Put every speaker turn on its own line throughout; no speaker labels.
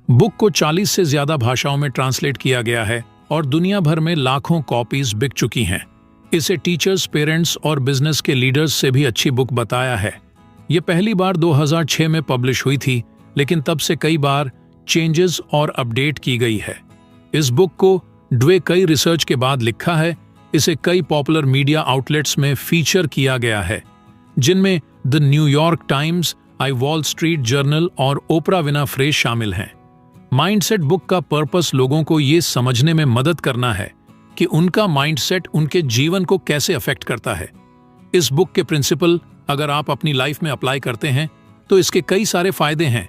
Book को 40 से ज्यादा भाषाओं में ट्रांसलेट किया गया है और दुनिया भर में लाखों कॉपीज बिक चुकी हैं। इसे टीचर्स, पेरेंट्स और बिजनेस के लीडर्स से भी अच्छी बुक बताया है। ये पहली बार 2006 में पब्लिश हुई थी, लेकिन तब से कई बार चेंजेस और अपडेट की गई है। इस बुक को ड्वे कई रिसर्च के बाद लिखा है। इसे कई पॉपुलर मीडिया आउटलेट्स में फीचर किया गया है, जिनमें the New York times, eye wall street journal और ओपरा विनफ्रे शामिल हैं। माइंडसेट बुक का पर्पस लोगों को ये समझने में मदद करना है कि उनका माइंडसेट उनके जीवन को कैसे अफेक्ट करता है। इस बुक के प्रिंसिपल अगर आप अपनी लाइफ में अप्लाई करते हैं तो इसके कई सारे फायदे हैं,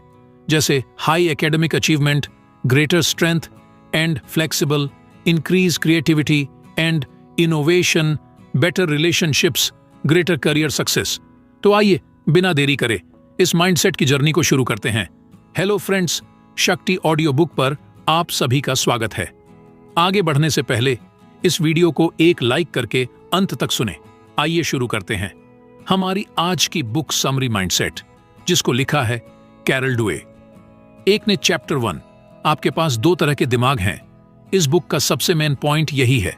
जैसे high academic achievement, greater strength and flexible, increase creativity and innovation, better relationships, greater career success. तो आइए बिना देरी करे इस माइंडसेट की जर्नी को शुरू करते हैं। हेलो फ्रेंड्स, शक्ति ऑडियो बुक पर आप सभी का स्वागत है। आगे बढ़ने से पहले इस वीडियो को एक लाइक करके अंत तक सुने। आइए शुरू करते हैं हमारी आज की बुक समरी माइंडसेट, जिसको लिखा है कैरल ड्वे। एक ने चैप्टर 1, आपके पास दो तरह के दिमाग हैं। इस बुक का सबसे मेन पॉइंट यही है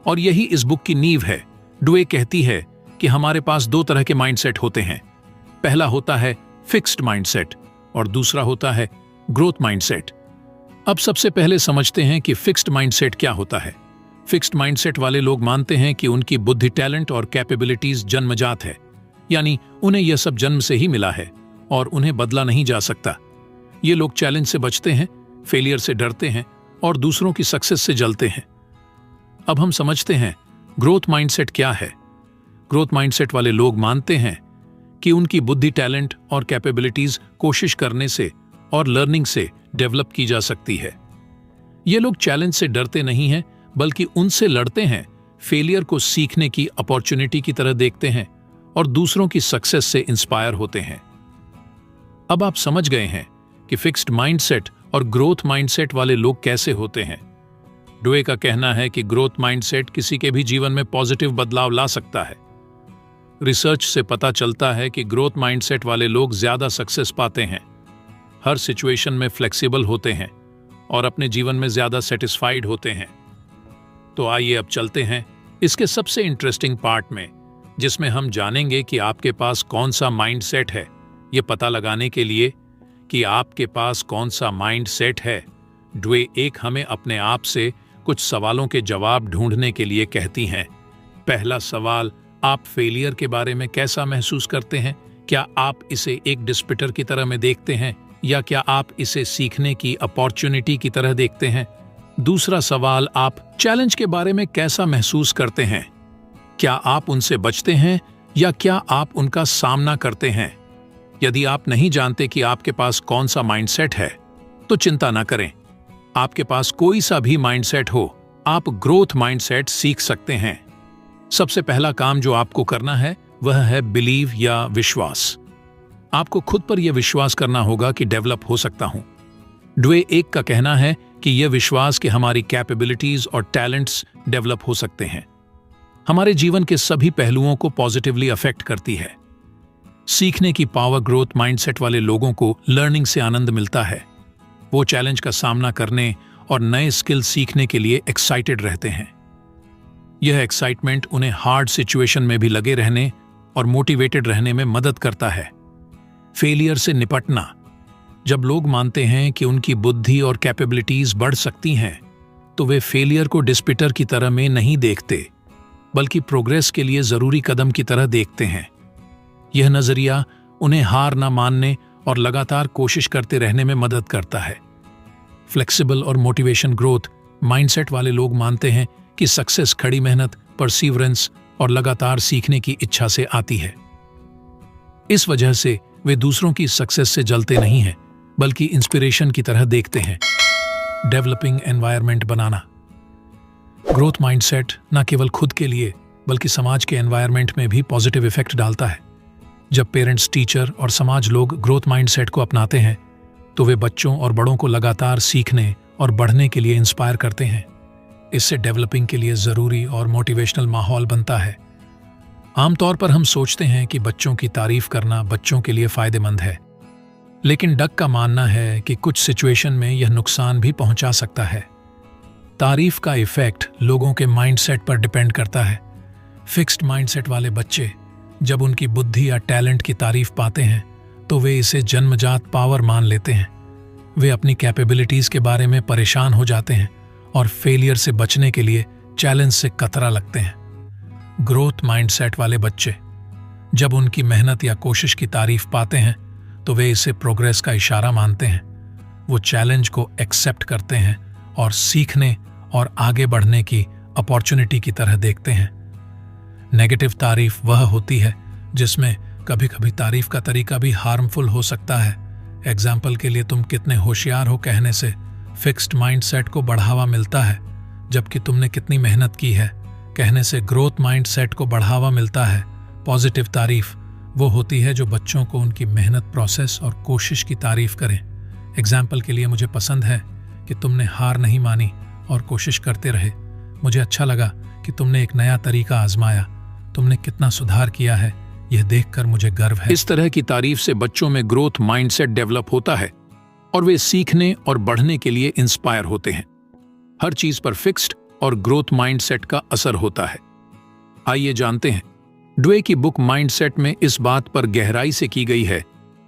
और यही इस बुक की नींव है। ड्वे कहती है कि हमारे पास दो तरह के माइंडसेट होते हैं। पहला होता है फिक्स्ड माइंडसेट और दूसरा होता है ग्रोथ माइंडसेट। अब सबसे पहले समझते हैं कि फिक्स्ड माइंडसेट क्या होता है। फिक्स्ड माइंडसेट वाले लोग मानते हैं कि उनकी बुद्धि, टैलेंट और कैपेबिलिटीज जन्मजात है, यानी उन्हें यह सब जन्म से ही मिला है और उन्हें बदला नहीं जा सकता। ये लोग चैलेंज से बचते हैं, फेलियर से डरते हैं और दूसरों की सक्सेस से जलते हैं। अब हम समझते हैं ग्रोथ माइंडसेट क्या है। ग्रोथ माइंडसेट वाले लोग मानते हैं कि उनकी बुद्धि, टैलेंट और कैपेबिलिटीज कोशिश करने से और लर्निंग से डेवलप की जा सकती है। ये लोग चैलेंज से डरते नहीं हैं, बल्कि उनसे लड़ते हैं, फेलियर को सीखने की अपॉर्चुनिटी की तरह देखते हैं और दूसरों की सक्सेस से इंस्पायर होते हैं। अब आप समझ गए हैं कि फिक्स्ड माइंडसेट और ग्रोथ माइंडसेट वाले लोग कैसे होते हैं। ड्वे का कहना है कि ग्रोथ माइंडसेट किसी के भी जीवन में पॉजिटिव बदलाव ला सकता है। रिसर्च से पता चलता है कि ग्रोथ माइंडसेट वाले लोग ज्यादा सक्सेस पाते हैं, हर सिचुएशन में फ्लेक्सिबल होते हैं और अपने जीवन में ज्यादा सेटिस्फाइड होते हैं। तो आइए अब चलते हैं इसके सबसे इंटरेस्टिंग पार्ट में, जिसमें हम जानेंगे कि आपके पास कौन सा माइंडसेट है। ये पता लगाने के लिए कि आपके पास कौन सा माइंडसेट है, ड्वे एक हमें अपने आप से कुछ सवालों के जवाब ढूंढने के लिए कहती हैं। पहला सवाल, आप फेलियर के बारे में कैसा महसूस करते हैं? क्या आप इसे एक डिस्पिटर की तरह में देखते हैं या क्या आप इसे सीखने की अपॉर्चुनिटी की तरह देखते हैं? दूसरा सवाल, आप चैलेंज के बारे में कैसा महसूस करते हैं? क्या आप उनसे बचते हैं या क्या आप उनका सामना करते हैं? यदि आप नहीं जानते कि आपके पास कौन सा माइंडसेट है, तो चिंता ना करें। आपके पास कोई सा भी माइंडसेट हो, आप ग्रोथ माइंडसेट सीख सकते हैं। सबसे पहला काम जो आपको करना है वह है बिलीव या विश्वास। आपको खुद पर यह विश्वास करना होगा कि डेवलप हो सकता हूं। ड्वे एक का कहना है कि यह विश्वास कि हमारी कैपेबिलिटीज और टैलेंट्स डेवलप हो सकते हैं, हमारे जीवन के सभी पहलुओं को पॉजिटिवली अफेक्ट करती है। सीखने की पावर, ग्रोथ माइंडसेट वाले लोगों को लर्निंग से आनंद मिलता है। वो चैलेंज का सामना करने और नए स्किल सीखने के लिए एक्साइटेड रहते हैं। यह एक्साइटमेंट उन्हें हार्ड सिचुएशन में भी लगे रहने और मोटिवेटेड रहने में मदद करता है। फेलियर से निपटना, जब लोग मानते हैं कि उनकी बुद्धि और कैपेबिलिटीज बढ़ सकती हैं, तो वे फेलियर को डिस्पिटर की तरह में नहीं देखते, बल्कि प्रोग्रेस के लिए जरूरी कदम की तरह देखते हैं। यह नजरिया उन्हें हार न मानने और लगातार कोशिश करते रहने में मदद करता है। फ्लेक्सिबल और मोटिवेशन, ग्रोथ माइंडसेट वाले लोग मानते हैं कि सक्सेस खड़ी मेहनत, परसीवरेंस और लगातार सीखने की इच्छा से आती है। इस वजह से वे दूसरों की सक्सेस से जलते नहीं हैं, बल्कि इंस्पिरेशन की तरह देखते हैं। डेवलपिंग एनवायरनमेंट बनाना, ग्रोथ माइंडसेट न केवल खुद के लिए बल्कि समाज के एनवायरनमेंट में भी पॉजिटिव इफेक्ट डालता है। जब पेरेंट्स, टीचर और समाज लोग ग्रोथ माइंडसेट को अपनाते हैं, तो वे बच्चों और बड़ों को लगातार सीखने और बढ़ने के लिए इंस्पायर करते हैं। इससे डेवलपिंग के लिए ज़रूरी और मोटिवेशनल माहौल बनता है। आमतौर पर हम सोचते हैं कि बच्चों की तारीफ करना बच्चों के लिए फ़ायदेमंद है, लेकिन डग का मानना है कि कुछ सिचुएशन में यह नुकसान भी पहुंचा सकता है। तारीफ का इफेक्ट लोगों के माइंडसेट पर डिपेंड करता है। फिक्स्ड माइंडसेट वाले बच्चे जब उनकी बुद्धि या टैलेंट की तारीफ पाते हैं तो वे इसे जन्मजात पावर मान लेते हैं। वे अपनी कैपेबिलिटीज के बारे में परेशान हो जाते हैं और फेलियर से बचने के लिए चैलेंज से कतरा लगते हैं। ग्रोथ माइंडसेट वाले बच्चे जब उनकी मेहनत या कोशिश की तारीफ पाते हैं तो वे इसे प्रोग्रेस का इशारा मानते हैं। वो चैलेंज को एक्सेप्ट करते हैं और सीखने और आगे बढ़ने की अपॉर्चुनिटी की तरह देखते हैं। नेगेटिव तारीफ वह होती है जिसमें कभी कभी तारीफ का तरीका भी हार्मफुल हो सकता है। एग्जाम्पल के लिए, तुम कितने होशियार हो कहने से फिक्स्ड माइंडसेट को बढ़ावा मिलता है, जबकि तुमने कितनी मेहनत की है कहने से ग्रोथ माइंडसेट को बढ़ावा मिलता है। पॉजिटिव तारीफ वो होती है जो बच्चों को उनकी मेहनत, प्रोसेस और कोशिश की तारीफ करें। एग्जाम्पल के लिए, मुझे पसंद है कि तुमने हार नहीं मानी और कोशिश करते रहे। मुझे अच्छा लगा कि तुमने एक नया तरीका आजमाया। तुमने कितना सुधार किया है, यह देखकर मुझे गर्व है। इस तरह की तारीफ से बच्चों में ग्रोथ माइंडसेट डेवलप होता है और वे सीखने और बढ़ने के लिए इंस्पायर होते हैं। हर चीज पर फिक्स्ड और ग्रोथ माइंडसेट का असर होता है। आइए जानते हैं। ड्वे की बुक माइंडसेट में इस बात पर गहराई से की गई है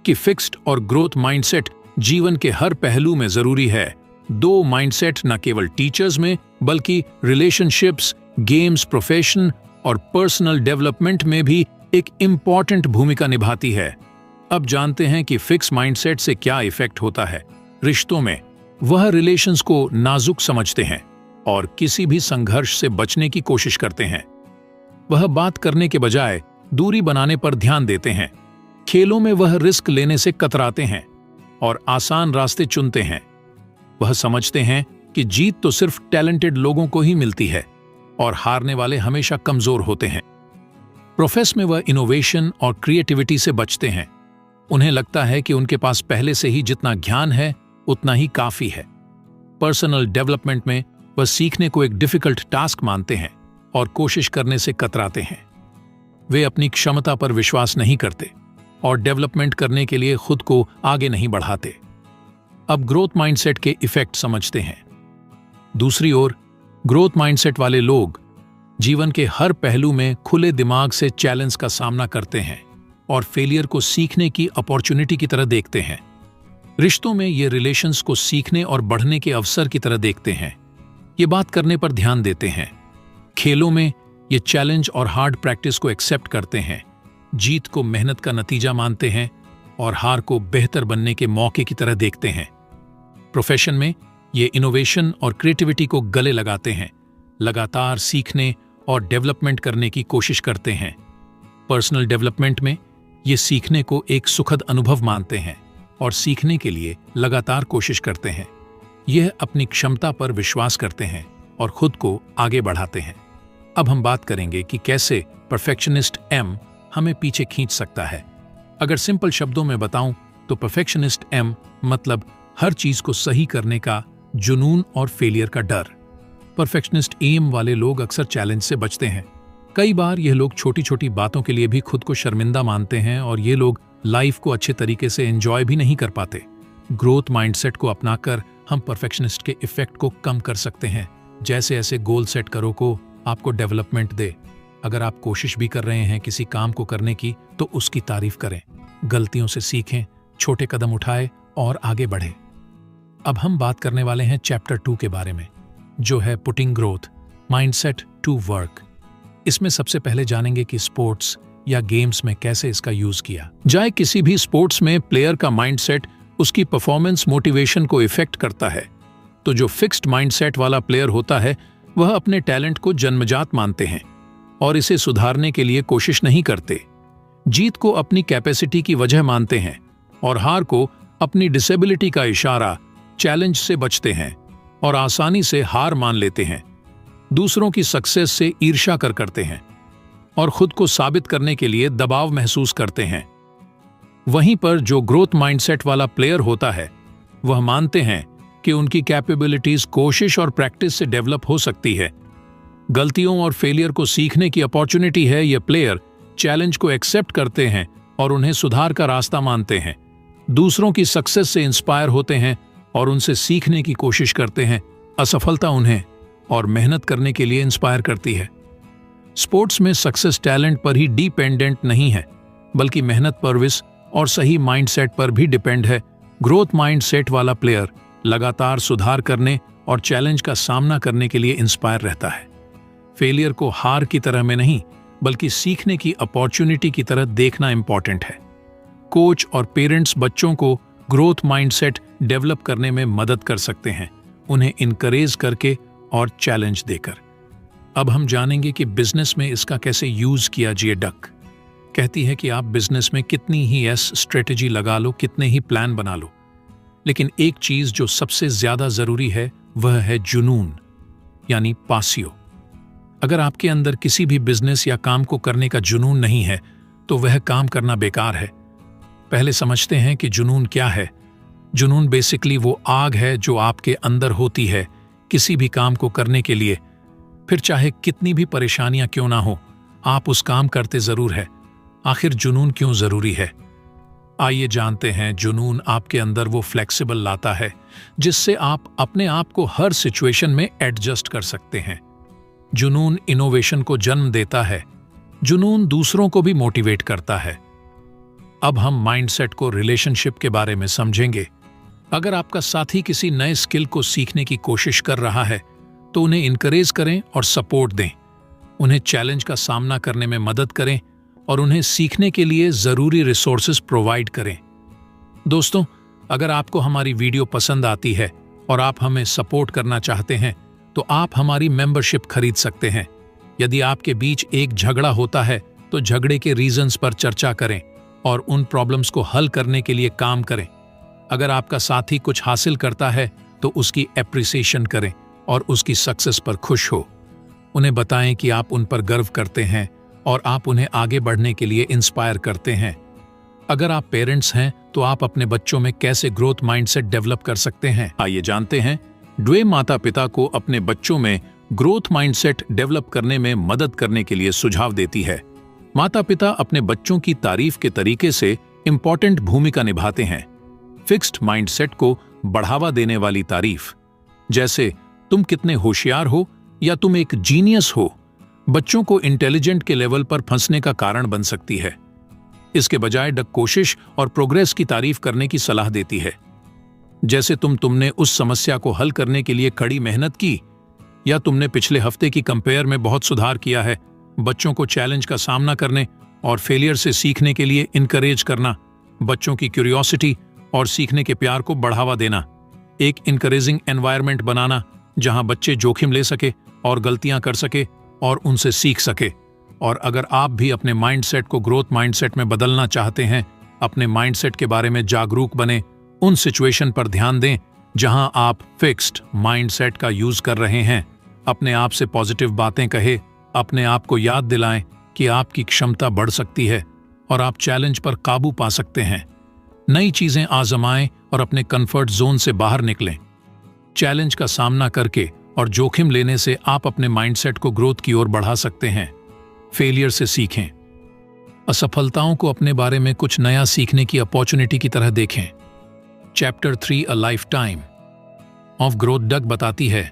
कि फिक्स्ड और ग्रोथ माइंडसेट जीवन के हर पहलू में जरूरी है। दो माइंडसेट न केवल टीचर्स में बल्कि रिलेशनशिप्स, गेम्स, प्रोफेशन और पर्सनल डेवलपमेंट में भी एक इम्पॉर्टेंट भूमिका निभाती है। अब जानते हैं कि फिक्स माइंडसेट से क्या इफेक्ट होता है। रिश्तों में वह रिलेशंस को नाजुक समझते हैं और किसी भी संघर्ष से बचने की कोशिश करते हैं। वह बात करने के बजाय दूरी बनाने पर ध्यान देते हैं। खेलों में वह रिस्क लेने से कतराते हैं और आसान रास्ते चुनते हैं। वह समझते हैं कि जीत तो सिर्फ टैलेंटेड लोगों को ही मिलती है और हारने वाले हमेशा कमजोर होते हैं। प्रोफेस में वह इनोवेशन और क्रिएटिविटी से बचते हैं। उन्हें लगता है कि उनके पास पहले से ही जितना ज्ञान है उतना ही काफी है। पर्सनल डेवलपमेंट में वह सीखने को एक डिफिकल्ट टास्क मानते हैं और कोशिश करने से कतराते हैं। वे अपनी क्षमता पर विश्वास नहीं करते और डेवलपमेंट करने के लिए खुद को आगे नहीं बढ़ाते। अब ग्रोथ माइंडसेट के इफेक्ट समझते हैं। दूसरी ओर, ग्रोथ माइंडसेट वाले लोग जीवन के हर पहलू में खुले दिमाग से चैलेंज का सामना करते हैं और फेलियर को सीखने की अपॉर्चुनिटी की तरह देखते हैं। रिश्तों में ये रिलेशंस को सीखने और बढ़ने के अवसर की तरह देखते हैं। ये बात करने पर ध्यान देते हैं। खेलों में ये चैलेंज और हार्ड प्रैक्टिस को एक्सेप्ट करते हैं। जीत को मेहनत का नतीजा मानते हैं और हार को बेहतर बनने के मौके की तरह देखते हैं। प्रोफेशन में ये इनोवेशन और क्रिएटिविटी को गले लगाते हैं, लगातार सीखने और डेवलपमेंट करने की कोशिश करते हैं। पर्सनल डेवलपमेंट में ये सीखने को एक सुखद अनुभव मानते हैं और सीखने के लिए लगातार कोशिश करते हैं। यह अपनी क्षमता पर विश्वास करते हैं और खुद को आगे बढ़ाते हैं। अब हम बात करेंगे कि कैसे परफेक्शनिस्ट एम हमें पीछे खींच सकता है। अगर सिंपल शब्दों में बताऊं तो परफेक्शनिस्ट एम मतलब हर चीज को सही करने का जुनून और फेलियर का डर। परफेक्शनिस्ट एम वाले लोग अक्सर चैलेंज से बचते हैं। कई बार यह लोग छोटी छोटी बातों के लिए भी खुद को शर्मिंदा मानते हैं और ये लोग लाइफ को अच्छे तरीके से एंजॉय भी नहीं कर पाते। ग्रोथ माइंडसेट को अपनाकर हम परफेक्शनिस्ट के इफेक्ट को कम कर सकते हैं। जैसे ऐसे गोल सेट करो को आपको डेवलपमेंट दे। अगर आप कोशिश भी कर रहे हैं किसी काम को करने की तो उसकी तारीफ करें, गलतियों से सीखें, छोटे कदम उठाएं और आगे बढ़ें। अब हम बात करने वाले हैं चैप्टर 2 के बारे में, जो है putting growth mindset to work. इसमें सबसे पहले जानेंगे कि स्पोर्ट्स या गेम्स में कैसे इसका यूज किया जाए। किसी भी स्पोर्ट्स में प्लेयर का माइंडसेट उसकी परफॉर्मेंस मोटिवेशन को इफेक्ट करता है। तो जो फिक्स्ड माइंडसेट वाला प्लेयर होता है वह अपने टैलेंट को जन्मजात मानते हैं और इसे सुधारने के लिए कोशिश नहीं करते। जीत को अपनी कैपेसिटी की वजह मानते हैं और हार को अपनी डिसेबिलिटी का इशारा। चैलेंज से बचते हैं और आसानी से हार मान लेते हैं। दूसरों की सक्सेस से ईर्ष्या करते हैं और खुद को साबित करने के लिए दबाव महसूस करते हैं। वहीं पर जो ग्रोथ माइंडसेट वाला प्लेयर होता है वह मानते हैं कि उनकी कैपेबिलिटीज कोशिश और प्रैक्टिस से डेवलप हो सकती है। गलतियों और फेलियर को सीखने की अपॉर्चुनिटी है। ये प्लेयर चैलेंज को एक्सेप्ट करते हैं और उन्हें सुधार का रास्ता मानते हैं। दूसरों की सक्सेस से इंस्पायर होते हैं और उनसे सीखने की कोशिश करते हैं। असफलता उन्हें और मेहनत करने के लिए इंस्पायर करती है। स्पोर्ट्स में सक्सेस टैलेंट पर ही डिपेंडेंट नहीं है, बल्कि मेहनत, परविश और सही माइंडसेट पर भी डिपेंड है। ग्रोथ माइंडसेट वाला प्लेयर लगातार सुधार करने और चैलेंज का सामना करने के लिए इंस्पायर रहता है। फेलियर को हार की तरह में नहीं, बल्कि सीखने की अपॉर्चुनिटी की तरह देखना इंपॉर्टेंट है। कोच और पेरेंट्स बच्चों को ग्रोथ माइंडसेट डेवलप करने में मदद कर सकते हैं, उन्हें इनकरेज करके और चैलेंज देकर। अब हम जानेंगे कि बिजनेस में इसका कैसे यूज किया जाए। डक कहती है कि आप बिजनेस में कितनी ही स्ट्रेटेजी लगा लो, कितने ही प्लान बना लो, लेकिन एक चीज जो सबसे ज्यादा जरूरी है वह है जुनून, यानी पासियो। अगर आपके अंदर किसी भी बिजनेस या काम को करने का जुनून नहीं है तो वह काम करना बेकार है। पहले समझते हैं कि जुनून क्या है। जुनून बेसिकली वो आग है जो आपके अंदर होती है किसी भी काम को करने के लिए। फिर चाहे कितनी भी परेशानियां क्यों ना हो, आप उस काम करते जरूर है। आखिर जुनून क्यों जरूरी है? आइए जानते हैं। जुनून आपके अंदर वो फ्लेक्सिबल लाता है जिससे आप अपने आप को हर सिचुएशन में एडजस्ट कर सकते हैं। जुनून इनोवेशन को जन्म देता है। जुनून दूसरों को भी मोटिवेट करता है। अब हम माइंडसेट को रिलेशनशिप के बारे में समझेंगे। अगर आपका साथी किसी नए स्किल को सीखने की कोशिश कर रहा है तो उन्हें इनकरेज करें और सपोर्ट दें। उन्हें चैलेंज का सामना करने में मदद करें और उन्हें सीखने के लिए जरूरी रिसोर्सेज प्रोवाइड करें। दोस्तों, अगर आपको हमारी वीडियो पसंद आती है और आप हमें सपोर्ट करना चाहते हैं तो आप हमारी मेंबरशिप खरीद सकते हैं। यदि आपके बीच एक झगड़ा होता है तो झगड़े के रीजंस पर चर्चा करें और उन प्रॉब्लम्स को हल करने के लिए काम करें। अगर आपका साथी कुछ हासिल करता है तो उसकी एप्रिसिएशन करें और उसकी सक्सेस पर खुश हो। उन्हें बताएं कि आप उन पर गर्व करते हैं और आप उन्हें आगे बढ़ने के लिए इंस्पायर करते हैं। अगर आप पेरेंट्स हैं तो आप अपने बच्चों में कैसे ग्रोथ माइंडसेट डेवलप कर सकते हैं, आइए जानते हैं। ड्वे माता पिता को अपने बच्चों में ग्रोथ माइंडसेट डेवलप करने में मदद करने के लिए सुझाव देती है। माता पिता अपने बच्चों की तारीफ के तरीके से इंपॉर्टेंट भूमिका निभाते हैं। फिक्स्ड माइंडसेट को बढ़ावा देने वाली तारीफ, जैसे तुम कितने होशियार हो या तुम एक जीनियस हो, बच्चों को इंटेलिजेंट के लेवल पर फंसने का कारण बन सकती है। इसके बजाय डक कोशिश और प्रोग्रेस की तारीफ करने की सलाह देती है, जैसे तुमने उस समस्या को हल करने के लिए कड़ी मेहनत की या तुमने पिछले हफ्ते की कंपेयर में बहुत सुधार किया है। बच्चों को चैलेंज का सामना करने और फेलियर से सीखने के लिए इनकरेज करना, बच्चों की क्यूरियोसिटी और सीखने के प्यार को बढ़ावा देना, एक इनकरेजिंग एनवायरनमेंट बनाना जहां बच्चे जोखिम ले सके और गलतियां कर सके और उनसे सीख सके। और अगर आप भी अपने माइंडसेट को ग्रोथ माइंडसेट में बदलना चाहते हैं, अपने माइंडसेट के बारे में जागरूक बने, उन सिचुएशन पर ध्यान दें जहां आप फिक्स्ड माइंडसेट का यूज कर रहे हैं। अपने आप से पॉजिटिव बातें कहे, अपने आप को याद दिलाएं कि आपकी क्षमता बढ़ सकती है और आप चैलेंज पर काबू पा सकते हैं। नई चीजें आजमाएं और अपने कंफर्ट जोन से बाहर निकलें। चैलेंज का सामना करके और जोखिम लेने से आप अपने माइंडसेट को ग्रोथ की ओर बढ़ा सकते हैं। फेलियर से सीखें। असफलताओं को अपने बारे में कुछ नया सीखने की अपॉर्चुनिटी की तरह देखें। Chapter 3 a life time of growth duck बताती है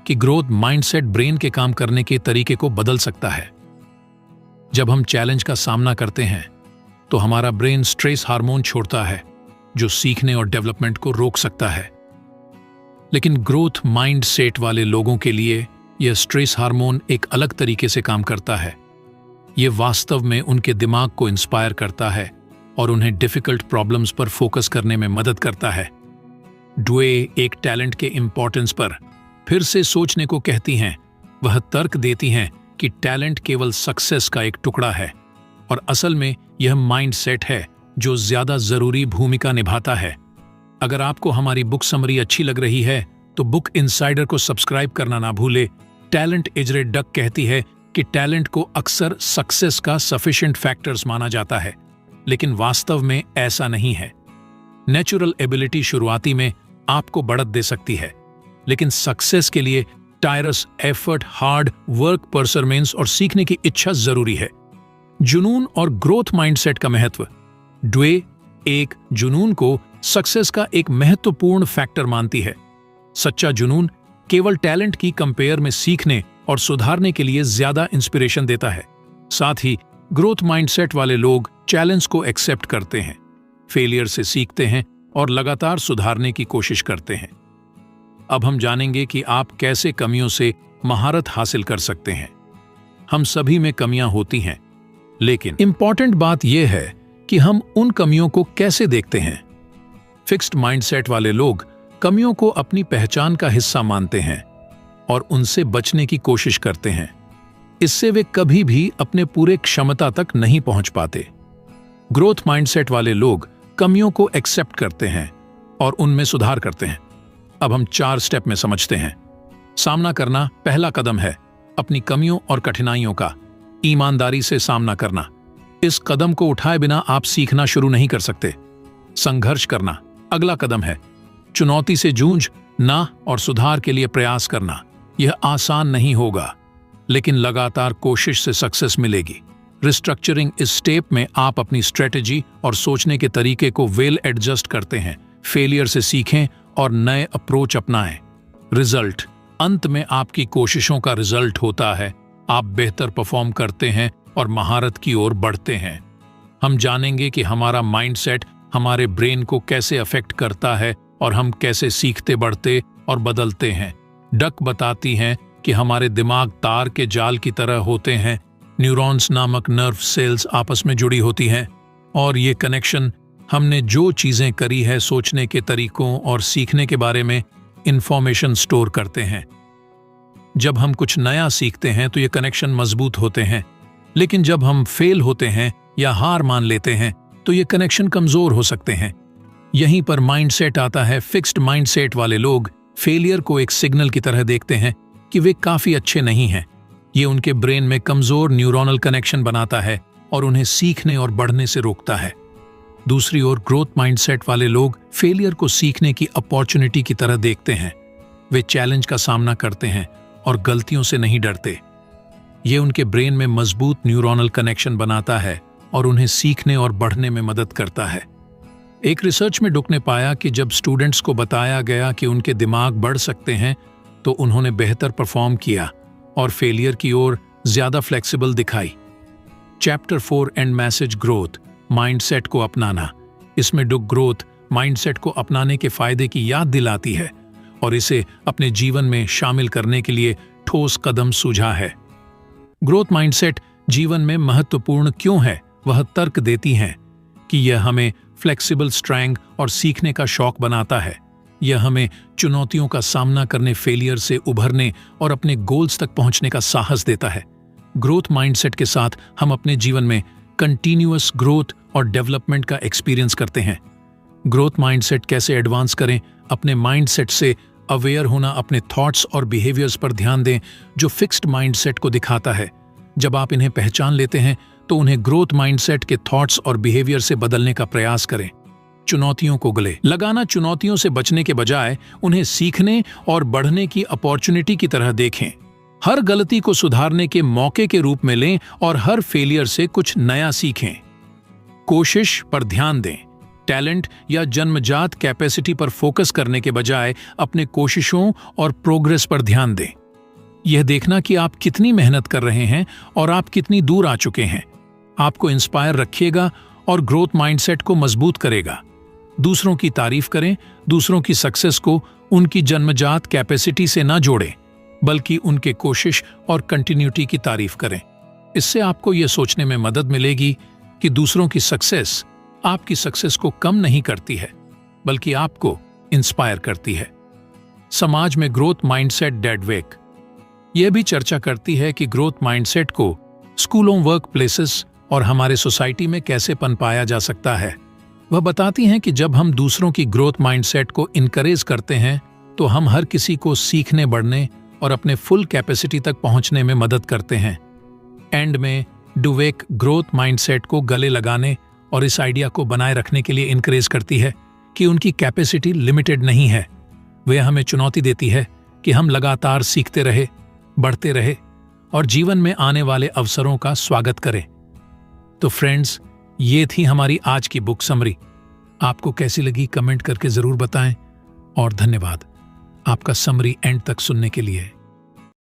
कि ग्रोथ माइंडसेट ब्रेन के काम करने के तरीके को बदल सकता है। जब हम चैलेंज का सामना करते हैं तो हमारा ब्रेन स्ट्रेस हार्मोन छोड़ता है जो सीखने और डेवलपमेंट को रोक सकता है। लेकिन ग्रोथ माइंडसेट वाले लोगों के लिए यह स्ट्रेस हार्मोन एक अलग तरीके से काम करता है। यह वास्तव में उनके दिमाग को इंस्पायर करता है और उन्हें डिफिकल्ट प्रॉब्लम्स पर फोकस करने में मदद करता है। ड्वे एक टैलेंट के इंपॉर्टेंस पर फिर से सोचने को कहती हैं। वह तर्क देती हैं कि टैलेंट केवल सक्सेस का एक टुकड़ा है और असल में यह माइंडसेट है जो ज्यादा जरूरी भूमिका निभाता है। अगर आपको हमारी बुक समरी अच्छी लग रही है तो बुक इनसाइडर को सब्सक्राइब करना ना भूले। टैलेंट इजरे डक कहती है कि टैलेंट को अक्सर सक्सेस का सफिशिएंट फैक्टर्स माना जाता है, लेकिन वास्तव में ऐसा नहीं है। नेचुरल एबिलिटी शुरुआती में आपको बढ़त दे सकती है, लेकिन सक्सेस के लिए टायरस एफर्ट, हार्ड वर्क, परसरमेंस और सीखने की इच्छा जरूरी है। जुनून और ग्रोथ माइंडसेट का महत्व। ड्वे एक जुनून को सक्सेस का एक महत्वपूर्ण फैक्टर मानती है। सच्चा जुनून केवल टैलेंट की कंपेयर में सीखने और सुधारने के लिए ज्यादा इंस्पिरेशन देता है। साथ ही ग्रोथ माइंडसेट वाले लोग चैलेंज को एक्सेप्ट करते हैं, फेलियर से सीखते हैं और लगातार सुधारने की कोशिश करते हैं। अब हम जानेंगे कि आप कैसे कमियों से महारत हासिल कर सकते हैं। हम सभी में कमियां होती हैं, लेकिन इंपॉर्टेंट बात यह है कि हम उन कमियों को कैसे देखते हैं। फिक्स्ड माइंडसेट वाले लोग कमियों को अपनी पहचान का हिस्सा मानते हैं और उनसे बचने की कोशिश करते हैं। इससे वे कभी भी अपने पूरे क्षमता तक नहीं पहुंच पाते। ग्रोथ माइंडसेट वाले लोग कमियों को एक्सेप्ट करते हैं और उनमें सुधार करते हैं। अब हम 4 स्टेप में समझते हैं। सामना करना पहला कदम है। अपनी कमियों और कठिनाइयों का ईमानदारी से सामना करना। इस कदम को उठाए बिना आप सीखना शुरू नहीं कर सकते। संघर्ष करना अगला कदम है। चुनौती से जूझना और सुधार के लिए प्रयास करना। यह आसान नहीं होगा, लेकिन लगातार कोशिश से सक्सेस मिलेगी। रिस्ट्रक्चरिंग इस स्टेप में आप अपनी स्ट्रेटेजी और सोचने के तरीके को वेल एडजस्ट करते हैं। फेलियर से सीखें और नए अप्रोच अपनाएं। रिजल्ट अंत में आपकी कोशिशों का रिजल्ट होता है। आप बेहतर परफॉर्म करते हैं और महारत की ओर बढ़ते हैं। हम जानेंगे कि हमारा माइंडसेट हमारे ब्रेन को कैसे अफेक्ट करता है और हम कैसे सीखते, बढ़ते और बदलते हैं। डक बताती हैं कि हमारे दिमाग तार के जाल की तरह होते हैं। न्यूरॉन्स नामक नर्व सेल्स आपस में जुड़ी होती हैं और ये कनेक्शन हमने जो चीजें करी है, सोचने के तरीकों और सीखने के बारे में इंफॉर्मेशन स्टोर करते हैं। जब हम कुछ नया सीखते हैं तो ये कनेक्शन मजबूत होते हैं, लेकिन जब हम फेल होते हैं या हार मान लेते हैं तो ये कनेक्शन कमजोर हो सकते हैं। यहीं पर माइंडसेट आता है। फिक्स्ड माइंडसेट वाले लोग फेलियर को एक सिग्नल की तरह देखते हैं कि वे काफी अच्छे नहीं हैं। ये उनके ब्रेन में कमजोर न्यूरॉनल कनेक्शन बनाता है और उन्हें सीखने और बढ़ने से रोकता है। दूसरी ओर ग्रोथ माइंडसेट वाले लोग फेलियर को सीखने की अपॉर्चुनिटी की तरह देखते हैं। वे चैलेंज का सामना करते हैं और गलतियों से नहीं डरते। ये उनके ब्रेन में मजबूत न्यूरॉनल कनेक्शन बनाता है और उन्हें सीखने और बढ़ने में मदद करता है। एक रिसर्च में डुक ने पाया कि जब स्टूडेंट्स को बताया गया कि उनके दिमाग बढ़ सकते हैं तो उन्होंने बेहतर परफॉर्म किया और फेलियर की ओर ज्यादा फ्लेक्सिबल दिखाई। Chapter 4 and message growth mindset को अपनाना। इसमें डुक ग्रोथ माइंडसेट को अपनाने के फायदे की याद दिलाती है और इसे अपने जीवन में शामिल करने के लिए ठोस कदम सूझा है। ग्रोथ माइंडसेट जीवन में महत्वपूर्ण क्यों है, वह तर्क देती हैं कि यह हमें फ्लेक्सिबल, स्ट्रेंग और सीखने का शौक बनाता है। यह हमें चुनौतियों का सामना करने, फेलियर से उभरने और अपने गोल्स तक पहुंचने का साहस देता है। ग्रोथ माइंडसेट के साथ हम अपने जीवन में कंटिन्यूअस ग्रोथ और डेवलपमेंट का एक्सपीरियंस करते हैं। ग्रोथ माइंडसेट कैसे एडवांस करें? अपने माइंडसेट से अवेयर होना, अपने थॉट्स और बिहेवियर्स पर ध्यान दें जो फिक्स्ड माइंडसेट को दिखाता है। जब आप इन्हें पहचान लेते हैं तो उन्हें ग्रोथ माइंडसेट के थॉट्स और बिहेवियर से बदलने का प्रयास करें। चुनौतियों को गले लगाना, चुनौतियों से बचने के बजाय उन्हें सीखने और बढ़ने की अपॉर्चुनिटी की तरह देखें। हर गलती को सुधारने के मौके के रूप में लें और हर फेलियर से कुछ नया सीखें। कोशिश पर ध्यान दें। टैलेंट या जन्मजात कैपेसिटी पर फोकस करने के बजाय अपने कोशिशों और प्रोग्रेस पर ध्यान दें। यह देखना कि आप कितनी मेहनत कर रहे हैं और आप कितनी दूर आ चुके हैं आपको इंस्पायर रखिएगा और ग्रोथ माइंडसेट को मजबूत करेगा। दूसरों की तारीफ करें। दूसरों की सक्सेस को उनकी जन्मजात कैपेसिटी से ना जोड़ें, बल्कि उनके कोशिश और कंटिन्यूटी की तारीफ करें। इससे आपको यह सोचने में मदद मिलेगी कि दूसरों की सक्सेस आपकी सक्सेस को कम नहीं करती है, बल्कि आपको इंस्पायर करती है। समाज में ग्रोथ माइंडसेट डेड वेक यह भी चर्चा करती है कि ग्रोथ माइंडसेट को स्कूलों, वर्क प्लेसेस और हमारे सोसाइटी में कैसे पनपाया जा सकता है। वह बताती हैं कि जब हम दूसरों की ग्रोथ माइंडसेट को इनकरेज करते हैं तो हम हर किसी को सीखने, बढ़ने और अपने फुल कैपेसिटी तक पहुंचने में मदद करते हैं। एंड में डुवेक ग्रोथ माइंडसेट को गले लगाने और इस आइडिया को बनाए रखने के लिए इनकरेज करती है कि उनकी कैपेसिटी लिमिटेड नहीं है। वह हमें चुनौती देती है कि हम लगातार सीखते रहे, बढ़ते रहे और जीवन में आने वाले अवसरों का स्वागत करें। तो फ्रेंड्स, ये थी हमारी आज की बुक समरी। आपको कैसी लगी कमेंट करके ज़रूर बताएं और धन्यवाद आपका समरी एंड तक सुनने के लिए।